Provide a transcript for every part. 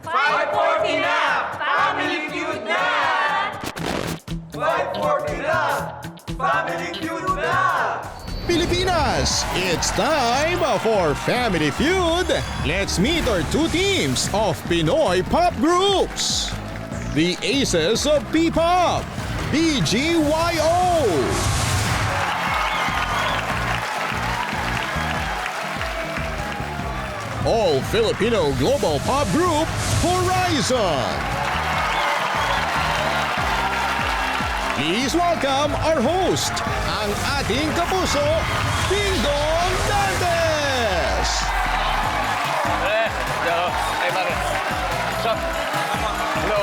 540 na! Family Feud na! 540 na! Family Feud na! Pilipinas, it's time for Family Feud. Let's meet our two teams of Pinoy pop groups. The Aces of P-Pop, BGYO. All Filipino global pop group, Horizon. Please welcome our host, ang ating kapuso, Dingdong Dantes! Hello. Hey, pare. What's up? Hello.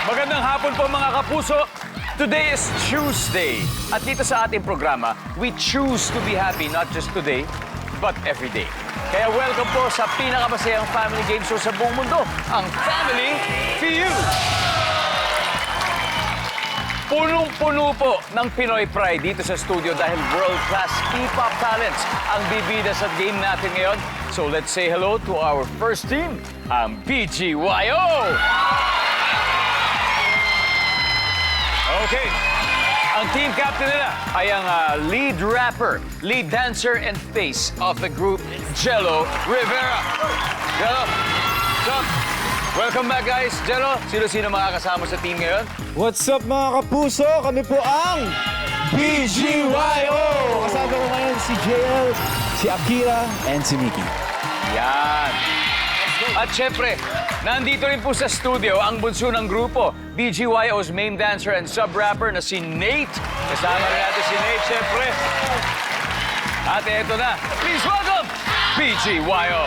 Magandang hapon po mga kapuso. Today is Tuesday. At dito sa ating programa, we choose to be happy not just today, but every day. Kaya welcome po sa pinakamasayang family game show sa buong mundo, ang Family Feud. Punong-puno po ng Pinoy pride dito sa studio dahil world-class P-pop talents ang bibida sa game natin ngayon. So let's say hello to our first team, ang BGYO! Okay. Ang team captain nila ay ang lead rapper, lead dancer, and face of the group, Jello Rivera. Jello, what's up? Welcome back, guys. Jello, sino-sino makakasama sa team ngayon? What's up mga kapuso? Kami po ang BGYO! Kasama ko ngayon si JL, si Akira, and si Mickey. Yan. At syempre, nandito rin po sa studio ang bunso ng grupo, BGYO's main dancer and sub-rapper na si Nate. Kasama rin natin si Nate, syempre. At eto na, please welcome BGYO.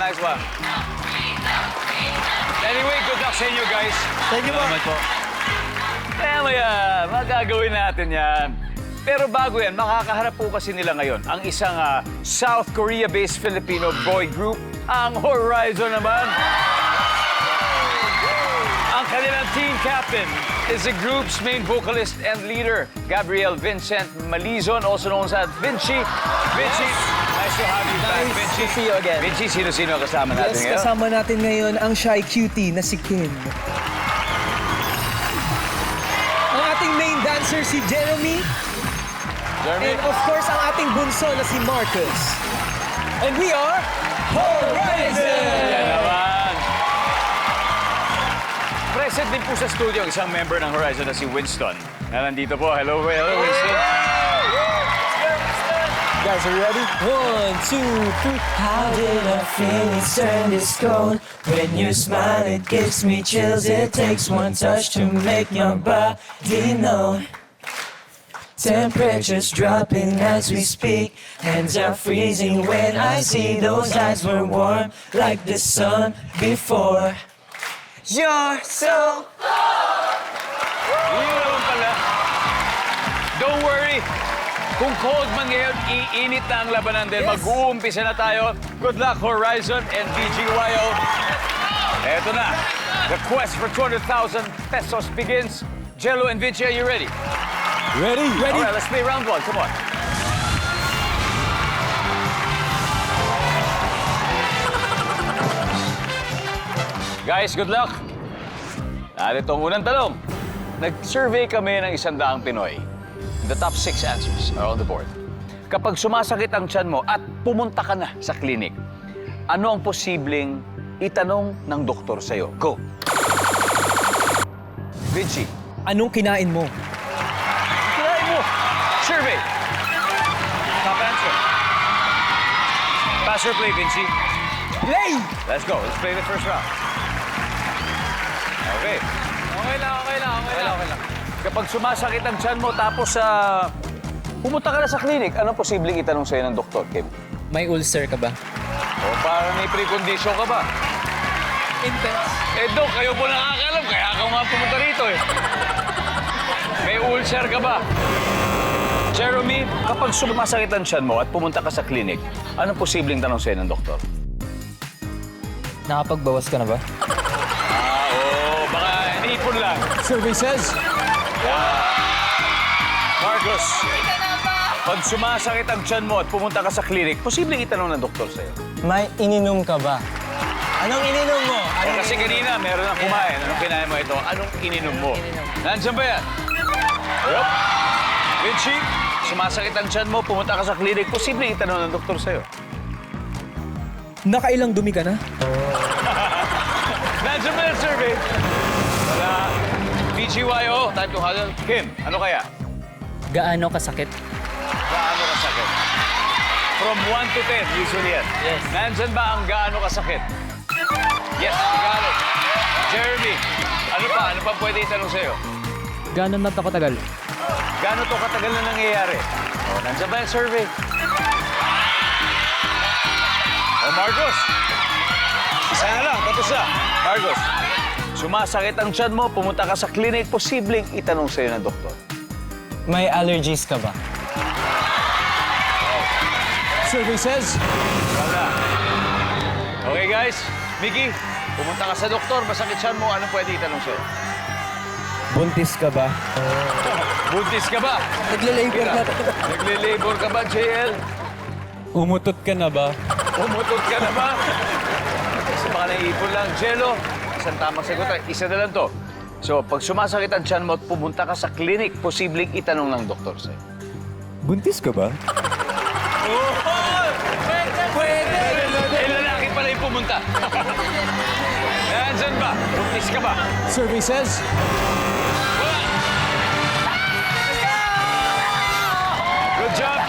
Nice one. Anyway, good luck sa inyo, guys. Thank you po. Salamat po. Kaya mo yan, magagawin natin yan. Pero bago yan, makakaharap po kasi nila ngayon ang isang South Korea-based Filipino boy group, ang Horizon naman. Ang kanilang team captain is the group's main vocalist and leader, Gabriel Vincent Malizon, also known as Vinci. Vinci, nice to have you back, Nice Vinci. to see you again. Vinci, sino-sino kasama natin Yes, ngayon? kasama natin ngayon ang shy cutie na si Kim. Ang ating main dancer si Jeremy. Jeremy? And of course, ang ating bunso na si Marcus. And we are Horizon! Yan naman. Present din po sa studio ang isang member ng Horizon na si Winston. Na nandito po. Hello, Winston. Guys, are you ready? 1, 2, 3. How did I feel it turn this cold? When you smile, it gives me chills. It takes one touch to make your body know. Temperatures dropping as we speak. Hands are freezing when I see those eyes were warm like the sun before. You're so Yun naman pala. Don't worry. Kung cold man ngayon, iinit na ang labanan din. Mag-uumpisa na tayo. Good luck, Horizon and BGYO. Eto na. The quest for 200,000 pesos begins. Jello and Vinci, are you ready? Ready? All right, let's play round one. Come on. Guys, good luck. Narito ang unang tanong. Nag-survey kami ng 100 Pinoy. The top 6 answers are on the board. Kapag sumasakit ang tiyan mo at pumunta ka na sa klinik, ano ang posibleng itanong ng doktor sa'yo? Go! Vinci, Anong kinain mo? kinain mo! Survey! Top answer. Pass or play, Vinci? Play! Let's go. Let's play the first round. Okay. Okay lang. Kapag sumasakit ang tiyan mo tapos pumunta ka na sa klinik, anong posibleng itanong sa'yo ng doktor, Kim? May ulcer ka ba? O parang may precondition ka ba? Intense. Eh, Dok, kayo po nakakalam. Kaya ako nga pumunta rito eh. May ulcer ka ba? Jeremy, kapag sumasakit ang tiyan mo at pumunta ka sa klinik, anong posibleng tanong sa'yo ng doktor? Nakapagbawas ka na ba? Baka iniipon lang. Survey says... Marcos, pag sumasakit ang tiyan mo at pumunta ka sa klinik, posibleng itanong ng doktor sa'yo. May ininom ka ba? Anong ininom mo? Kasi kanina, meron na kumain. Anong kinain mo ito? Anong ininom mo? Nandiyan ba yan? Yup. Vinci, sumasakit ang tiyan mo, pumunta ka sa klinik, posibleng itanong ng doktor sa'yo. Nakailang dumi ka na? Nandiyan ba yung survey? Wala. BGYO, time to huddle. Kim, ano kaya? Gaano kasakit? Gaano kasakit? From 1 to 10, usually yan. Yes. Nandyan ba ang gaano kasakit? Yes, gaano. Jeremy, ano pa? Ano pa pwede itanong sa'yo? Gaano na ito katagal? Gaano to katagal na nangyayari? O, nandyan ba yung survey? O, Marcos. Isa na lang, tapos na. Marcos, sumasakit ang tiyan mo, pumunta ka sa clinic, posibleng itanong sa'yo ng doktor. May allergies ka ba? Survey says... Wala. Okay, guys. Mickey, pumunta ka sa doktor, masakit tiyan mo, anong pwede itanong sa'yo? Buntis ka ba? Buntis ka ba? Nagle-labor na. Nagle-labor ka ba, JL? Umutot ka na ba? Umutot ka na ba? Kasi baka naiipon lang. Jello, isang tamang sagot. Isa na lang to. So, pag sumasakit ang tiyan mo at pumunta ka sa klinik, posibleng itanong ng doktor sa'yo. Buntis ka ba? Pwede! Eh, lalaki pala yung pumunta. Nandyan ba? Buntis ka ba? Survey says... Good job,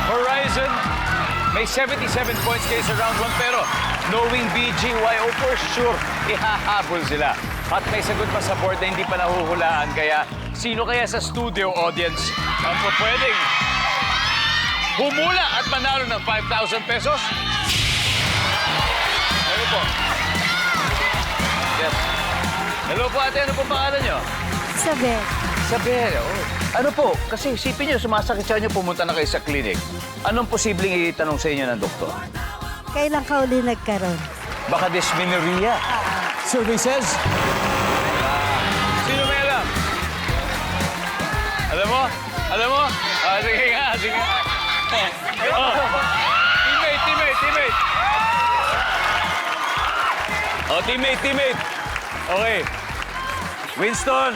Horizon. May 77 points kayo sa round 1, pero knowing BGYO for sure, ihahabol sila. At may sagot pa sa board na hindi pa nahuhulaan, kaya sino kaya sa studio audience ang pwedeng humula at manalo ng 5,000 pesos? Ano po? Yes. Hello po ate, ano po pangalan nyo? Isabel, Isabel, oh. Ano po? Kasi isipin nyo, sumasakit siya nyo, pumunta na kayo sa clinic. Anong posibleng itanong sa inyo ng doktor? kailan ka uli nagkaroon? Baka dysmenorrhea. Survey says... Sino may alam? Alam mo? Alam mo? Sige nga, sige nga. Oh. Teammate. Oh, teammate. Okay. Winston,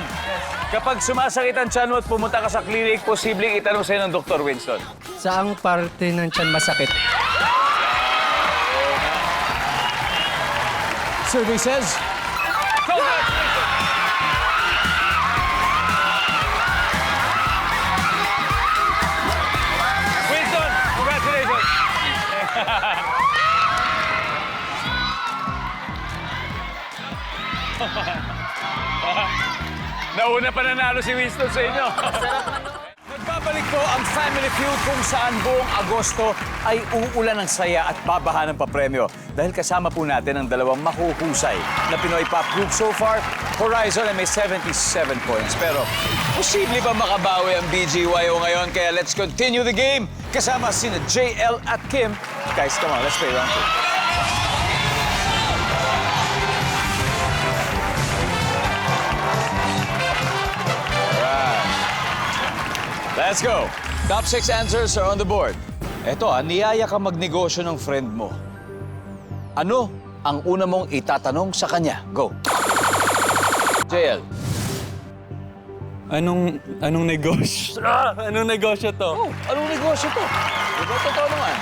kapag sumasakit ang tiyan mo at pumunta ka sa clinic, posibleng itanong sa'yo ng Dr. Winston. Saang parte ng tiyan masakit? Survey says... Winston, congratulations! Nauna pa nanalo si Winston sa inyo. Nagbabalik po ang Family Feud kung saan buong Agosto ay uulan ng saya at babaha ng papremyo. Dahil kasama po natin ang dalawang mahuhusay na Pinoy pop group so far. Horizon ay may 77 points. Pero posible ba makabawi ang BGYO ngayon? Kaya let's continue the game. Kasama sina JL at Kim. Guys, come on, let's play round 2. Let's go. Top 6 answers are on the board. Eto, niyaya ka magnegosyo ng friend mo. Ano ang una mong itatanong sa kanya? Go. JL. Anong negosyo? Anong negosyo to? Oh, anong negosyo to? Diba, totoo naman.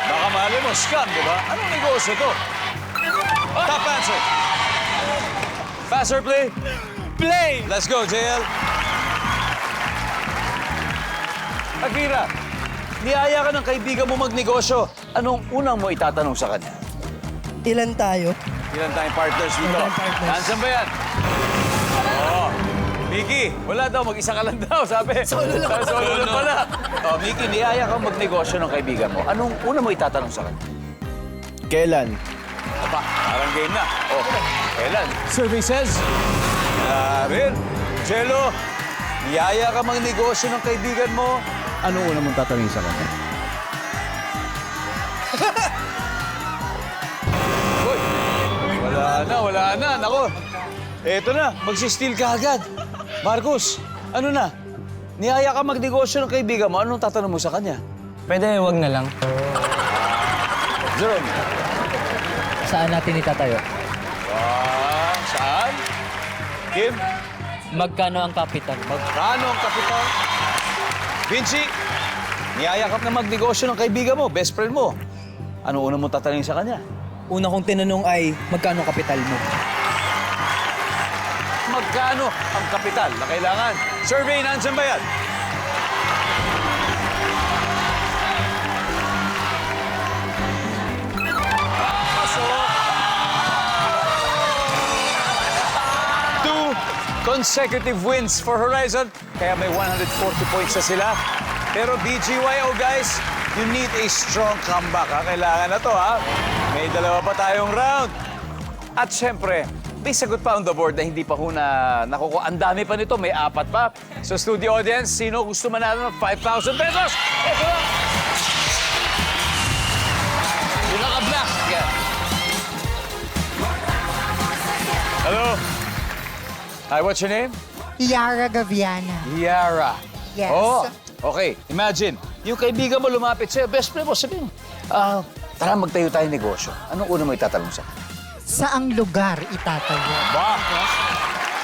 Baka mali mo, scam, di ba? Anong negosyo to? Top answer. Pass or play? Play! Let's go, JL. Akira, niyaya ka ng kaibigan mo magnegosyo. Anong unang mo itatanong sa kanya? Ilan tayo? Ilan tayong partners dito? Ilan partners? Nandiyan ba yan? Oo. Mickey, wala daw, mag-isa ka lang daw, sabi. Solo lang. Solo lang pala. Oh, Mickey, niyaya kang magnegosyo ng kaibigan mo. Anong una mo itatanong sa kanya? Kailan? Aba, parang game na. Oh, kailan? Survey says. Rin. Jello, niyaya ka magnegosyo ng kaibigan mo. Anong una mong tatanungin sa kanya? Uy, wala na. Nako, eto na, magsisteal ka agad. Marcos, ano na? Niyaya ka magnegosyo ng kaibigan mo, anong tatanong mo sa kanya? Pwede, wag na lang. Jerome. Saan natin itatayo? Saan? Kim, Magkano ang kapital? magkano ang kapital? Vinci, niyaya ka na magnegosyo ng kaibigan mo, best friend mo. Ano una mo tatanungin sa kanya? Una kong tinanong ay, magkano ang kapital mo? Magkano ang kapital na kailangan? Survey, nandiyan ba yan? Pasok! 2 consecutive wins for Horizon, kaya may 140 points na sila. Pero BGYO, guys, you need a strong comeback, ha? Kailangan na to, ha? May dalawa pa tayong round. At syempre, may sagot pa on the board na hindi pa ho na nakukuha. Ang dami pa nito, may 4 pa. So studio audience, sino gusto manalo ng 5,000 pesos? Ito na! Yung naka-black. Yeah. Hello? Hi, what's your name? Yara Gaviana. Yara. Yes. Oh, okay. Imagine, yung kaibigan mo lumapit sa'yo, best friend mo, sabihin, tara magtayo tayo negosyo. Anong una mo itatanong sa akin? Saang lugar itatayo? Ba?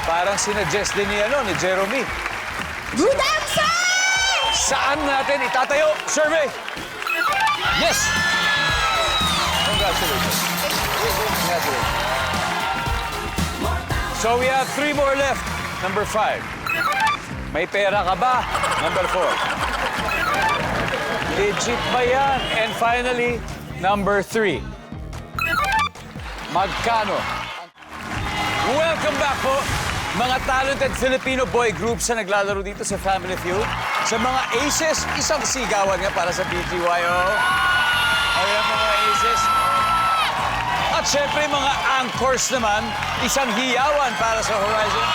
Parang sinuggest din ni Jeremy. Good answer! Saan natin itatayo? Survey! Yes! Congratulations. Congratulations. So we have 3 more left. Number 5. May pera ka ba? Number 4. Legit ba yan? And finally, number 3. Magkano? Welcome back po, mga talented Filipino boy groups na naglalaro dito sa Family Feud. Sa mga aces, isang sigawan nga para sa BGYO. Ayan po mga aces. At syempre mga anchors naman, isang hiyawan para sa Horizon.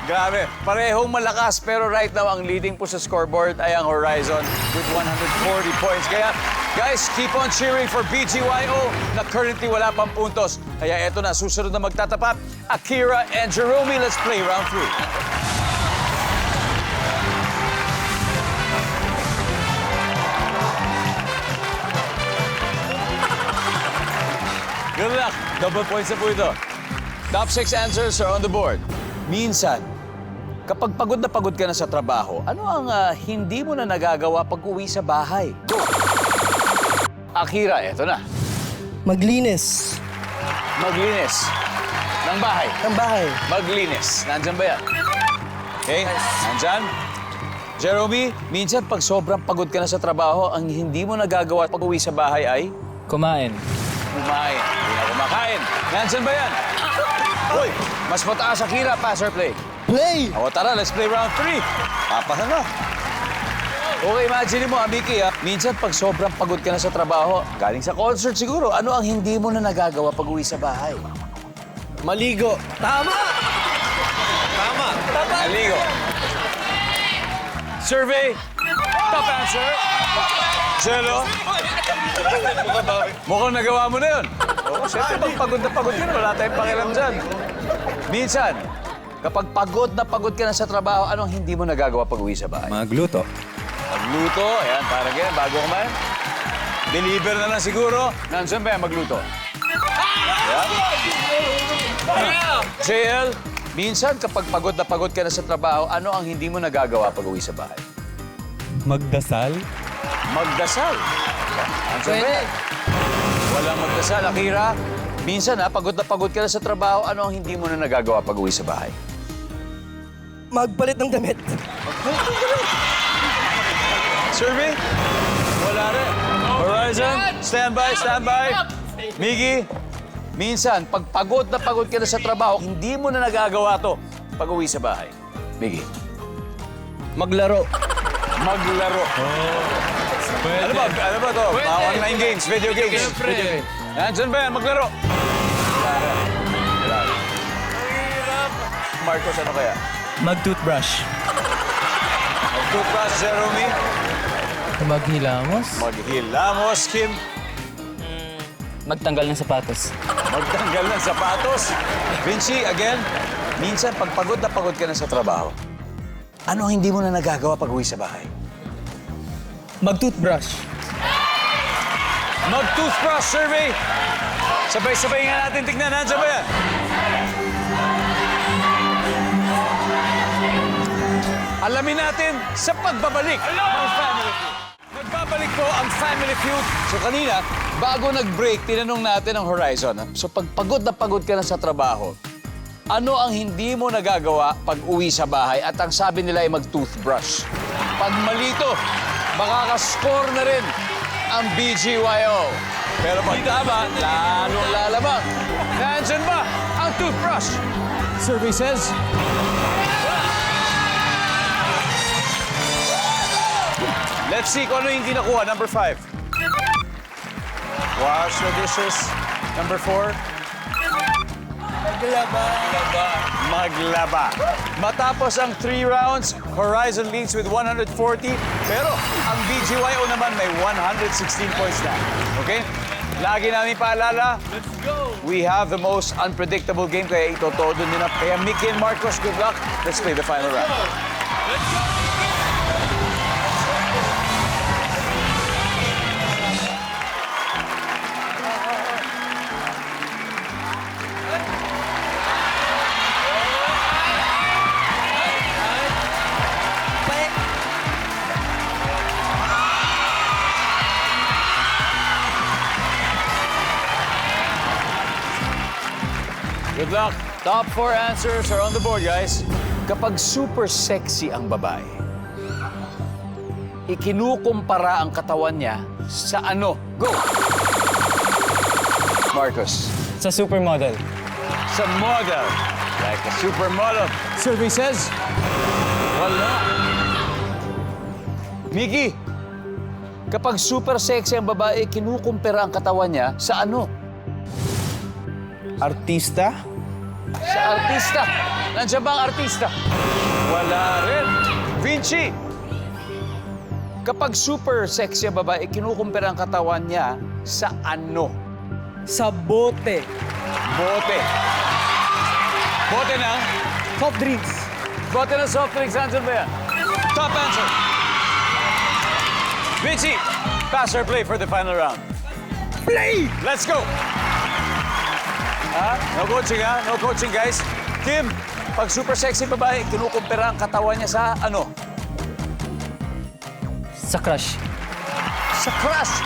Grabe, parehong malakas pero right now ang leading po sa scoreboard ay ang Horizon with 140 points. Kaya guys, keep on cheering for BGYO na currently wala pang puntos. Kaya eto na, susunod na magtatapat, Akira and Jerome. Let's play round 3. Good luck. Double points na po ito. Top 6 answers are on the board. Minsan, kapag pagod na pagod ka na sa trabaho, ano ang hindi mo na nagagawa pag uwi sa bahay? Go! Akira, eto na. Maglinis. Maglinis. Ng bahay. Ng bahay. Maglinis. Nandyan ba yan? Okay, nandyan. Jeremy, minsan pag sobrang pagod ka na sa trabaho, ang hindi mo nagagawa pag uwi sa bahay ay? Kumain. Kumain. Hindi na kumakain. Nandyan ba yan? Uy, mas mataas, Akira. Pass or play? Play! O tara, let's play round 3. Papahan na. Okay, imagine mo, Miki, minsan pag sobrang pagod ka na sa trabaho, galing sa concert siguro, ano ang hindi mo na nagagawa pag uwi sa bahay? Maligo. Tama! Tama. Maligo. Survey. Top answer. Jello. Mukhang nagawa mo na yun. Oo, siyempre, pag pagod na pagod ka na, wala tayong pakialam dyan. Minsan, kapag pagod na pagod ka na sa trabaho, anong hindi mo nagagawa pag uwi sa bahay? Magluto. Magluto, ayan, parang yan, bago kumain. Deliver na lang siguro. Nandiyan ba yan, magluto? JL, minsan kapag pagod na pagod ka na sa trabaho, ano ang hindi mo nagagawa pag uwi sa bahay? Magdasal? Magdasal. Pwede. Walang magdasal. Akira, minsan pagod na pagod ka na sa trabaho, ano ang hindi mo na nagagawa pag uwi sa bahay? Magpalit ng damit. Survey? Wala rin. Horizon, standby, standby. Miggy, minsan, pag pagod na pagod ka na sa trabaho, hindi mo na nagagawa to pag uwi sa bahay. Miggy. Maglaro. Maglaro. Ano ba? Ano ba to? Mga online games, video games. Video games. Nandyan ba yan? Maglaro. Wala rin. Marcos, ano kaya? Mag-toothbrush. Toothbrush, Jeremy. Maghilamos. Maghilamos, Kim. Magtanggal ng sapatos. Magtanggal ng sapatos. Vinci, again, minsan pag pagod na pagod ka na sa trabaho, ano ang hindi mo na nagagawa pag uwi sa bahay? Mag-toothbrush. Mag-toothbrush survey. Sabay-sabay nga natin tignan. Nandiyan ba yan? Alamin natin sa pagbabalik ng Family Feud. Nagbabalik po ang Family Feud. So kanina, bago nag-break, tinanong natin ang Horizon. So pag pagod na pagod ka na sa trabaho, ano ang hindi mo nagagawa pag uwi sa bahay? At ang sabi nila ay mag-toothbrush. Pag malito, makaka-score na rin ang BGYO. Pero pag tama, lalong lalamang. Nandyan ba ang toothbrush? Survey says... Let's see kung ano yung hindi nakuha. Number 5. Wash the dishes. Number 4. Maglaba. Matapos ang 3 rounds, Horizon leads with 140. Pero ang BGYO naman may 116 points na. Okay? Lagi namin paalala, let's go! We have the most unpredictable game, kaya ito todo nyo na. Kaya Mickey and Marcos, good luck. Let's play the final round. Let's go! Good luck. Top 4 answers are on the board, guys. Kapag super sexy ang babae, ikinukumpara ang katawan niya sa ano? Go! Marcos. Sa supermodel. Sa model. Like a supermodel. Survey says, wala. Mickey, kapag super sexy ang babae, kinukumpara ang katawan niya sa ano? Artista? Sa artista. Nandiyan ba ang artista? Wala rin. Vinci, kapag super sexy ang babae, kinukumpara ang katawan niya sa ano? Sa bote. Bote. Bote ng? Soft drinks. Bote ng soft drinks. Nandiyan ba yan? Top answer. Vinci, pass or play for the final round? Play! Let's go! No coaching, ha? No coaching, guys. Kim, pag super sexy babae, kinukumpara ang katawan niya sa ano? Sa crush. Sa crush.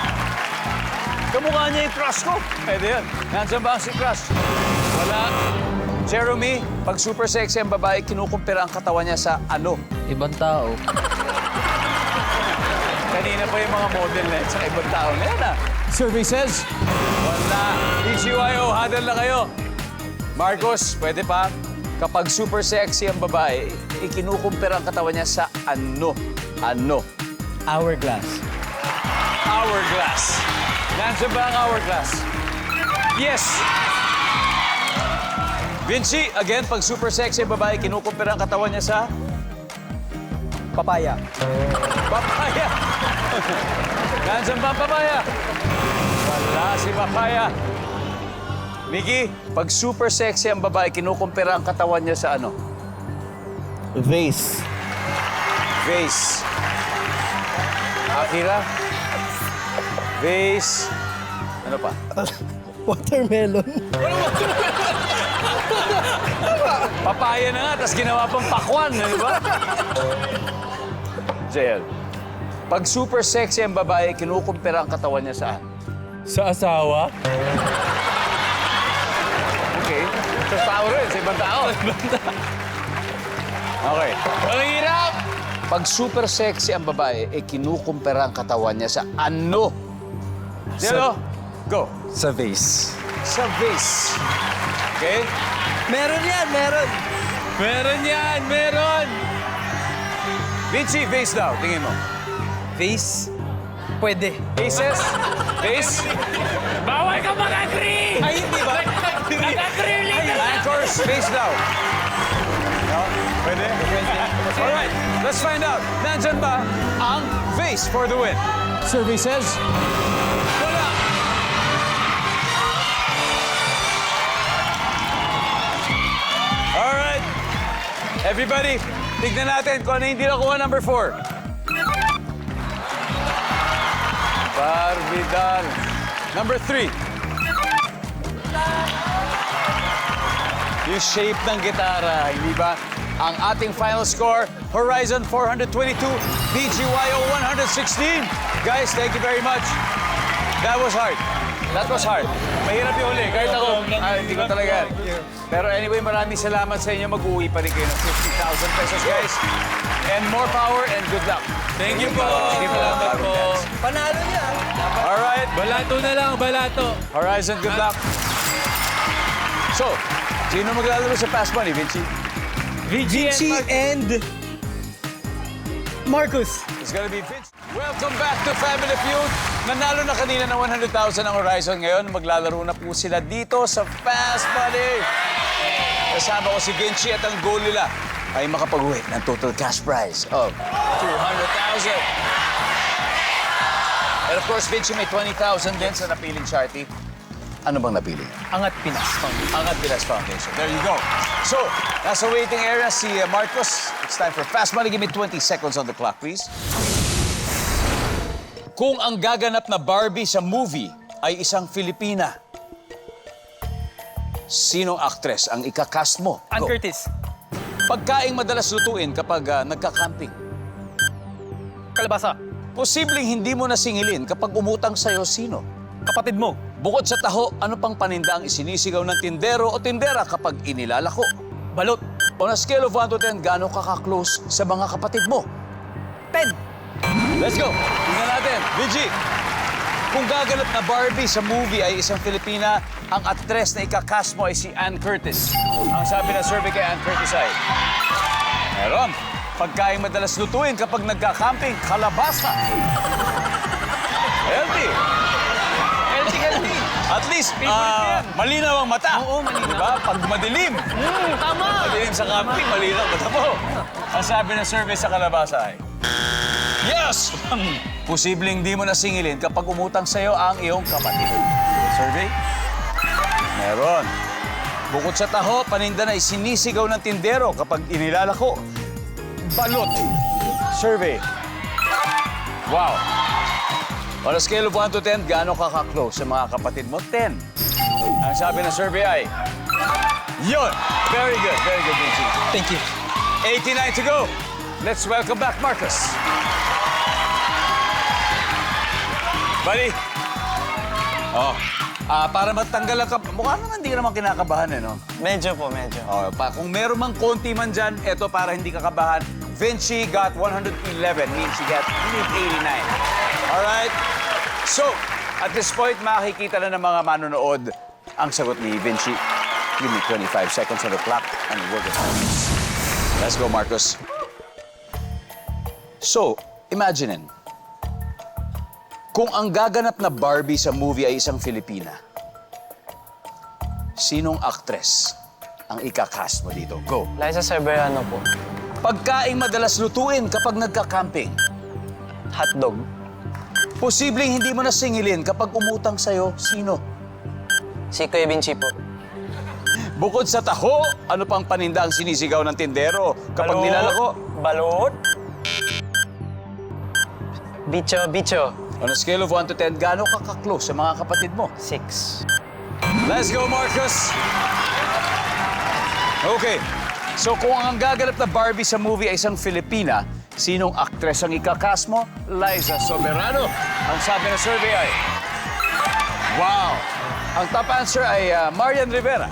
Kamukha niya yung crush ko. Pwede yan. Nandiyan ba ang si crush? Wala. Jeremy, pag super sexy ang babae, kinukumpara ang katawan niya sa ano? Ibang tao. Kanina pa yung mga model na sa ibang tao na yan, ha? Survey says, wala. BGYO, huddle na kayo. Marcos, pwede pa. Kapag super sexy ang babae, ikinukumpara ang katawan niya sa ano? Ano? Hourglass. Hourglass. Nandiyan ba ang hourglass? Yes! Vinci, again, pag super sexy ang babae, kinukumpara ang katawan niya sa... Papaya. Papaya! Nandiyan ba ang papaya? Wala si papaya. Mickey, pag super sexy ang babae, kinukumpara ang katawan niya sa ano? Vase. Vase. Akira? Vase. Ano pa? Watermelon. Papaya na nga, tapos ginawa pang pakwan, di ba? JL, pag super sexy ang babae, kinukumpira ang katawan niya saan? Sa asawa? Okay. Sa tao rin, sa ibang tao. Okay. Ang hirap! Pag super sexy ang babae, kinukumpira ang katawan niya sa ano? Jelo, go. Sa vase. Sa vase. Okay? Meron yan, meron. Meron yan! Meron! Vinci, vase daw. Tingin mo. Vase? Pwede. Vases? Vase? Bawal ka mag-agree! Ay, hindi ba? Mag-agree ulit! Anchors, vase daw. No? Pwede? Alright, let's find out. Nandyan ba ang vase for the win? Survey says... Wala! Alright. Everybody, tignan natin kung ano hindi nakuha number 4. Barbidal. Number 3. Yung shape ng gitara, hindi ba? Ang ating final score, Horizon 422, BGYO 116. Guys, thank you very much. That was hard. That was hard. Mahirap yung huli. Kahit ako, hindi ko talaga. Pero anyway, maraming salamat sa inyo. Mag-uwi pa rin kayo ng 50,000 pesos, guys. And more power and good luck. Thank you po! Salamat po! Panalo niya. Alright. Balato na lang, balato! Horizon, good luck. So, sino maglalaro sa Fast Money, Vinci? Vinci and Marcus. It's gonna be Vinci. Welcome back to Family Feud. Nanalo na kanina ng 100,000 ang Horizon. Ngayon, maglalaro na po sila dito sa Fast Money. Kasama ko si Vinci at ang goal nila ay makapag-uwi ng total cash prize of 200,000. And of course, Vinci, may 20,000 din sa napiling charity. Ano bang napili? Angat Pinas. Angat Pinas Foundation. There you go. So, nasa waiting area si Marcos. It's time for Fast Money. Give me 20 seconds on the clock, please. Kung ang gaganap na Barbie sa movie ay isang Filipina, sinong actress ang ikakast mo? Ann Go. Curtis. Pagkaing madalas lutuin kapag nagka-camping. Kalabasa. Posibleng hindi mo nasingilin kapag umutang sa'yo, sino? Kapatid mo. Bukod sa taho, ano pang paninda ang isinisigaw ng tindero o tindera kapag inilalako? Balot. On a scale of 1 to 10, gaano ka-close sa mga kapatid mo? 10. Let's go! Tingnan natin. Vigi, kung gaganap na Barbie sa movie ay isang Filipina, ang actress na ikakast mo ay si Ann Curtis. Ang sabi na survey kay Ann Curtis ay... Meron. Pagkain madalas lutuin kapag nagka-camping, kalabasa. Healthy. Healthy. At least, malinaw ang mata. Oo, malinaw. Diba? Pag madilim. Tama. Madilim sa camping, malinaw ang mata mo. Ang sabi ng survey sa kalabasa ay... Yes! Posibleng di mo nasingilin kapag umutang sa'yo ang iyong kapatid. Survey? Meron. Bukod sa taho, paninda na isinisigaw ng tindero kapag inilalako. Balot. Survey. Wow. On a scale of 1 to 10, gaano ka ka-close sa mga kapatid mo? 10. Ang sabi ng survey ay... Yun! Very good, Vinci. Thank you. 89 to go. Let's welcome back Marcus. Buddy. Oh. Para matanggal ang mukha naman hindi ka naman kinakabahan no? Medyo po, medyo. Oh, kung meron mang konti man dyan, eto para hindi ka kabahan. Vinci got 111, means she got 89. Alright? So, at this point, makikita na ng mga manonood ang sagot ni Vinci. Give me 25 seconds on the clock and we'll get on this. Let's go, Marcus. So, imagine kung ang gaganap na Barbie sa movie ay isang Filipina, sinong actress ang ikakast mo dito? Go. Liza Soberano po. Pagkaing madalas lutuin kapag nagka-camping. Hotdog. Posibleng hindi mo nasingilin kapag umutang sa'yo, sino? Si Kuya Vinci po. Bukod sa taho, ano pang paninda ang sinisigaw ng tindero kapag nilalako? Balot. Bicho. On a scale of 1 to 10, gaano ka ka-close sa mga kapatid mo? 6. Let's go, Marcus. Okay. So kung ang gaganap na Barbie sa movie ay isang Filipina, sinong aktres ang ikakast mo? Liza Soberano. Ang sabi ng survey ay... Wow! Ang top answer ay Marian Rivera.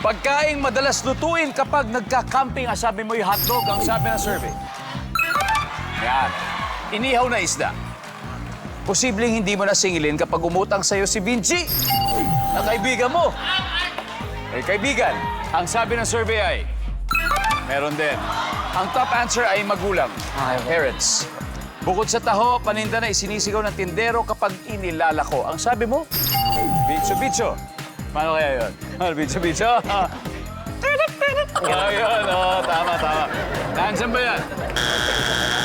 Pagkaing madalas lutuin kapag nagka-camping, ang sabi mo yung hotdog, ang sabi ng survey. Yan. Inihaw na isda. Posibleng hindi mo nasingilin kapag umutang sa'yo si Vinci, na kaibigan mo. Eh, kaibigan, ang sabi ng survey ay, meron din. Ang top answer ay magulang, parents. Bukod sa taho, paninda na isinisigaw ng tindero kapag inilalako. Ang sabi mo, bicho-bicho. Paano kaya yun? Bicho-bicho? Ayun, tama. Nandiyan ba yan?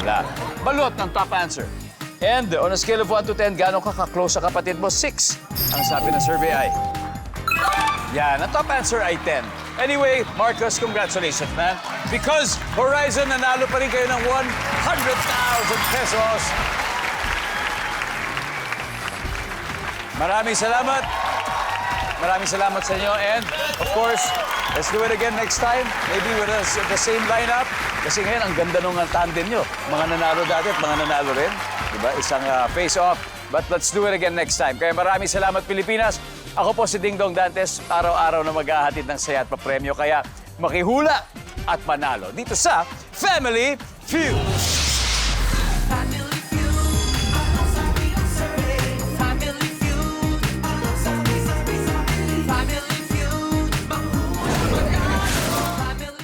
Wala. Balot ng top answer. And on a scale of 1 to 10, gano'n ka ka-close sa kapatid mo? 6. Ang sabi ng survey ay... Yan, ang top answer ay 10. Anyway, Marcus, congratulations, man. Because Horizon, nanalo pa rin kayo ng 100,000 pesos. Maraming salamat. Maraming salamat sa inyo. And, of course, let's do it again next time. Maybe with the same lineup. Kasi ngayon, ang ganda nung tandem nyo. Mga nanalo dati at mga nanalo rin. Diba? Isang face-off. But let's do it again next time. Kaya maraming salamat, Pilipinas. Ako po si Ding Dong Dantes, araw-araw na maghahatid ng saya at papremyo. Kaya makihula at manalo dito sa Family Feud.